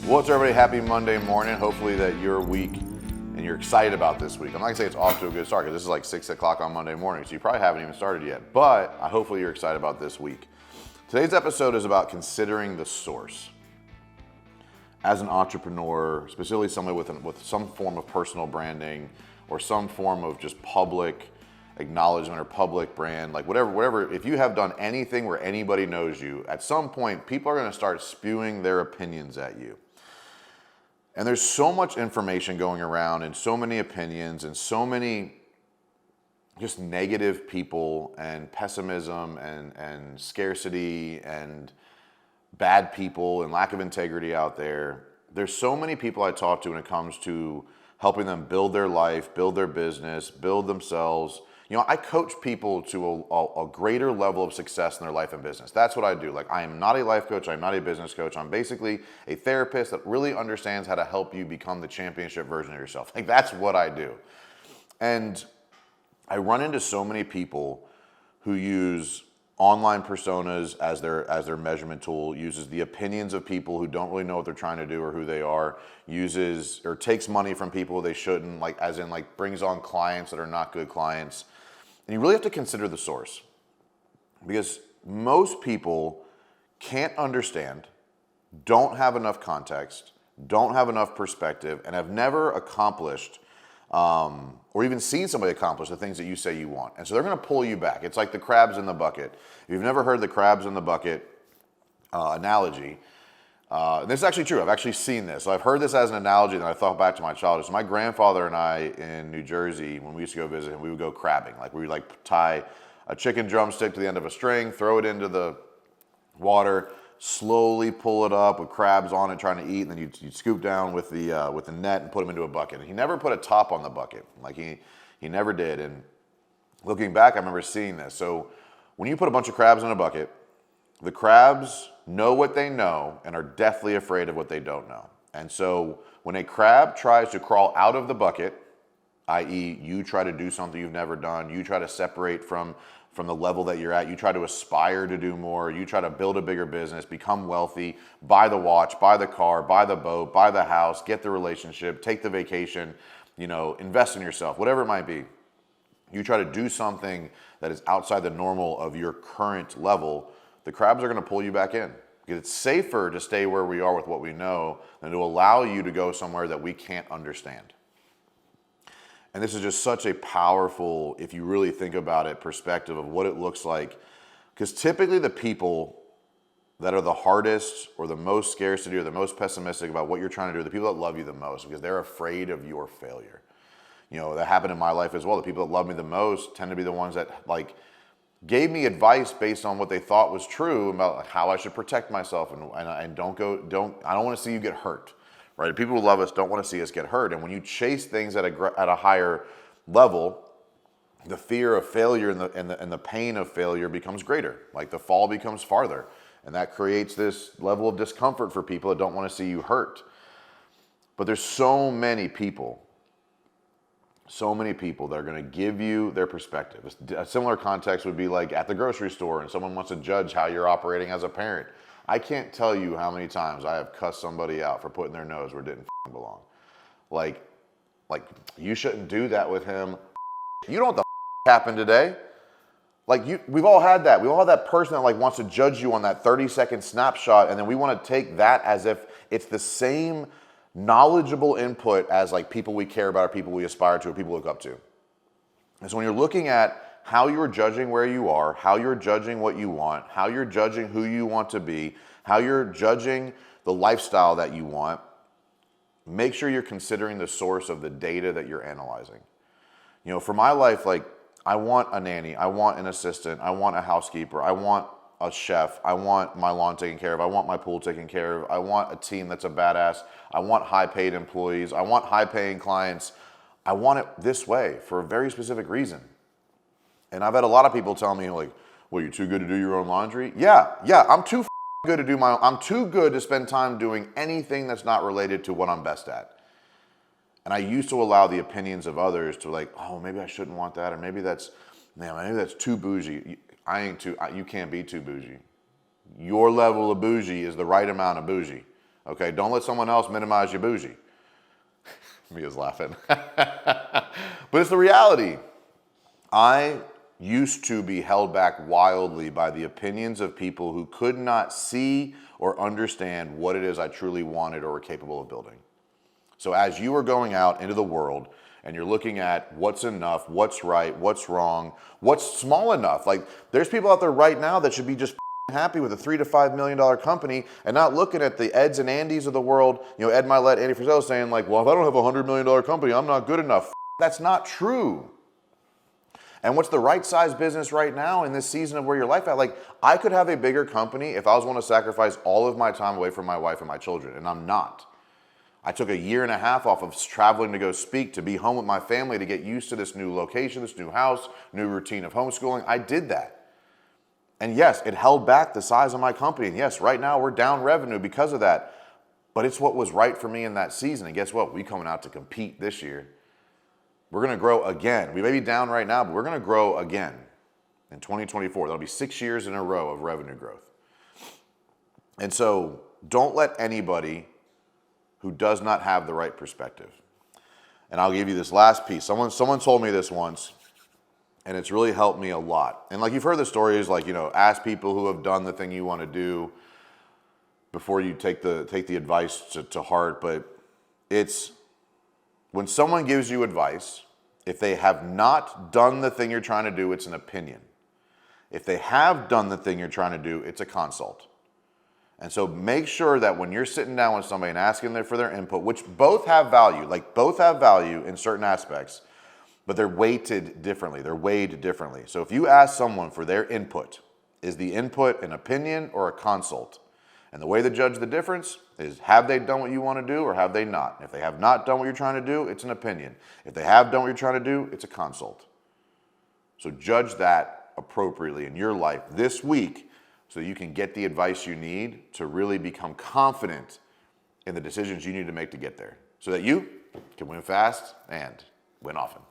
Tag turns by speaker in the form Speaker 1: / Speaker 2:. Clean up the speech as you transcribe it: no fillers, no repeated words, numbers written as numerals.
Speaker 1: What's everybody? Happy Monday morning. Hopefully that your week and you're excited about this week. I'm not gonna say it's off to a good start because this is like 6 o'clock on Monday morning, so you probably haven't even started yet, but hopefully you're excited about this week. Today's episode is about considering the source. As an entrepreneur, specifically somebody with some form of personal branding or some form of just public acknowledgement or public brand, like whatever, if you have done anything where anybody knows you, at some point people are gonna start spewing their opinions at you. And there's so much information going around and so many opinions and so many just negative people and pessimism and scarcity and bad people and lack of integrity out there. There's so many people I talk to when it comes to helping them build their life, build their business, build themselves. You know, I coach people to a greater level of success in their life and business. That's what I do. Like, I am not a life coach. I'm not a business coach. I'm basically a therapist that really understands how to help you become the championship version of yourself. Like, that's what I do. And I run into so many people who use online personas as their measurement tool, uses the opinions of people who don't really know what they're trying to do or who they are, uses or takes money from people they shouldn't, like as in like brings on clients that are not good clients. And you really have to consider the source, because most people can't understand, don't have enough context, don't have enough perspective, and have never accomplished or even seen somebody accomplish the things that you say you want. And so they're going to pull you back. It's like the crabs in the bucket. If you've never heard the crabs in the bucket analogy, this is actually true. I've actually seen this. So I've heard this as an analogy, and I thought back to my childhood. So my grandfather and I in New Jersey, when we used to go visit him, we would go crabbing. Like, we would like tie a chicken drumstick to the end of a string, throw it into the water, slowly pull it up with crabs on it trying to eat, and then you'd scoop down with the net and put them into a bucket. And he never put a top on the bucket. Like, he never did. And looking back, I remember seeing this. So when you put a bunch of crabs in a bucket, the crabs know what they know and are deathly afraid of what they don't know. And so when a crab tries to crawl out of the bucket, i.e. you try to do something you've never done, you try to separate from the level that you're at, you try to aspire to do more, you try to build a bigger business, become wealthy, buy the watch, buy the car, buy the boat, buy the house, get the relationship, take the vacation, invest in yourself, whatever it might be. You try to do something that is outside the normal of your current level, the crabs are going to pull you back in. Because it's safer to stay where we are with what we know than to allow you to go somewhere that we can't understand. And this is just such a powerful, if you really think about it, perspective of what it looks like. Because typically the people that are the hardest or the most scarcity or the most pessimistic about what you're trying to do are the people that love you the most, because they're afraid of your failure. That happened in my life as well. The people that love me the most tend to be the ones that gave me advice based on what they thought was true about how I should protect myself and I don't want to see you get hurt. Right? People who love us don't want to see us get hurt. And when you chase things at a higher level, the fear of failure and the pain of failure becomes greater. Like, the fall becomes farther. And that creates this level of discomfort for people that don't want to see you hurt. But there's so many people that are going to give you their perspective. A similar context would be like at the grocery store and someone wants to judge how you're operating as a parent. I can't tell you how many times I have cussed somebody out for putting their nose where it didn't belong. Like, you shouldn't do that with him. You know what the happened today? We've all had that. We all have that person that wants to judge you on that 30-second snapshot, and then we want to take that as if it's the same knowledgeable input as people we care about, or people we aspire to, or people we look up to. And so when you're looking at how you're judging where you are, how you're judging what you want, how you're judging who you want to be, how you're judging the lifestyle that you want, make sure you're considering the source of the data that you're analyzing. For my life, I want a nanny, I want an assistant, I want a housekeeper, I want a chef, I want my lawn taken care of, I want my pool taken care of, I want a team that's a badass, I want high-paid employees, I want high-paying clients. I want it this way for a very specific reason. And I've had a lot of people tell me, well, you're too good to do your own laundry? Yeah, I'm too good to do I'm too good to spend time doing anything that's not related to what I'm best at. And I used to allow the opinions of others to maybe I shouldn't want that, or maybe that's too bougie. You can't be too bougie. Your level of bougie is the right amount of bougie. Okay, don't let someone else minimize your bougie. Mia's laughing. But it's the reality. I used to be held back wildly by the opinions of people who could not see or understand what it is I truly wanted or were capable of building. So as you are going out into the world and you're looking at what's enough, what's right, what's wrong, what's small enough, like there's people out there right now that should be just happy with a $3 to $5 million company and not looking at the Eds and Andys of the world, Ed Milet, Andy Frisell saying like, well, if I don't have a $100 million company, I'm not good enough. That's not true. And what's the right size business right now in this season of where your life at? Like, I could have a bigger company if I was willing to sacrifice all of my time away from my wife and my children, and I'm not. I took a year and a half off of traveling to go speak, to be home with my family, to get used to this new location, this new house, new routine of homeschooling. I did that. And yes, it held back the size of my company. And yes, right now we're down revenue because of that. But it's what was right for me in that season. And guess what? We coming out to compete this year. We're going to grow again. We may be down right now, but we're going to grow again in 2024. That'll be 6 years in a row of revenue growth. And so don't let anybody who does not have the right perspective. And I'll give you this last piece. Someone told me this once, and it's really helped me a lot. And like you've heard the stories, like, ask people who have done the thing you want to do before you take the advice to heart. But it's when someone gives you advice, if they have not done the thing you're trying to do, it's an opinion. If they have done the thing you're trying to do, it's a consult. And so make sure that when you're sitting down with somebody and asking them for their input, which both have value, in certain aspects, but they're weighted differently. They're weighed differently. So if you ask someone for their input, is the input an opinion or a consult? And the way to judge the difference is, have they done what you want to do or have they not? If they have not done what you're trying to do, it's an opinion. If they have done what you're trying to do, it's a consult. So judge that appropriately in your life this week so you can get the advice you need to really become confident in the decisions you need to make to get there so that you can win fast and win often.